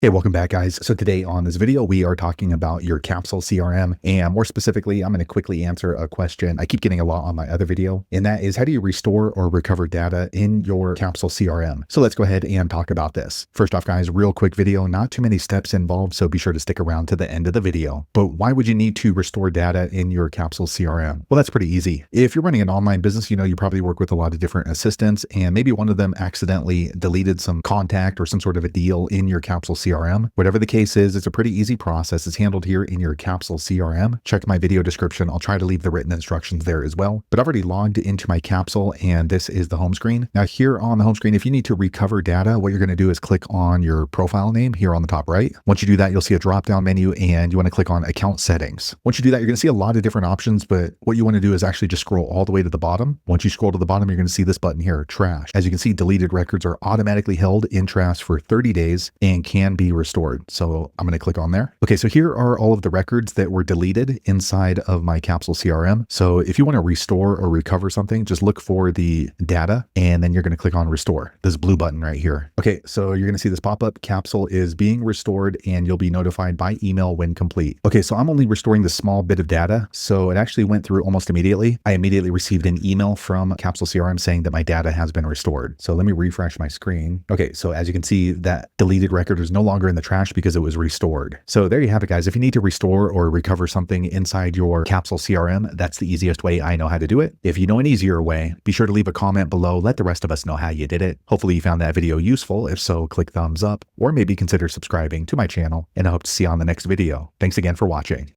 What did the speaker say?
Hey, welcome back, guys. So today on this video, we are talking about your Capsule CRM, and more specifically, I'm going to quickly answer a question I keep getting a lot on my other video, and that is, how do you restore or recover data in your Capsule CRM? So let's go ahead and talk about this. First off, guys, real quick video, not too many steps involved, so be sure to stick around to the end of the video. But why would you need to restore data in your Capsule CRM? Well, that's pretty easy. If you're running an online business, you probably work with a lot of different assistants, and maybe one of them accidentally deleted some contact or some sort of a deal in your Capsule CRM. Whatever the case is, it's a pretty easy process. It's handled here in your Capsule CRM. Check my video description. I'll try to leave the written instructions there as well. But I've already logged into my Capsule, and this is the home screen. Now here on the home screen, if you need to recover data, what you're going to do is click on your profile name here on the top right. Once you do that, you'll see a drop-down menu, and you want to click on Account Settings. Once you do that, you're going to see a lot of different options, but what you want to do is actually just scroll all the way to the bottom. Once you scroll to the bottom, you're going to see this button here, Trash. As you can see, deleted records are automatically held in trash for 30 days and can be restored. So I'm going to click on there. Okay, so here are all of the records that were deleted inside of my Capsule CRM. So if you want to restore or recover something, just look for the data, and then you're going to click on Restore, this blue button right here. Okay, so you're going to see this pop up, Capsule is being restored, and you'll be notified by email when complete. Okay, so I'm only restoring the small bit of data, so it actually went through almost immediately. I immediately received an email from Capsule CRM saying that my data has been restored. So let me refresh my screen. Okay, so as you can see, that deleted record is no longer in the trash because it was restored. So there you have it, guys. If you need to restore or recover something inside your Capsule CRM, that's the easiest way I know how to do it. If you know an easier way, be sure to leave a comment below. Let the rest of us know how you did it. Hopefully you found that video useful. If so, click thumbs up or maybe consider subscribing to my channel, and I hope to see you on the next video. Thanks again for watching.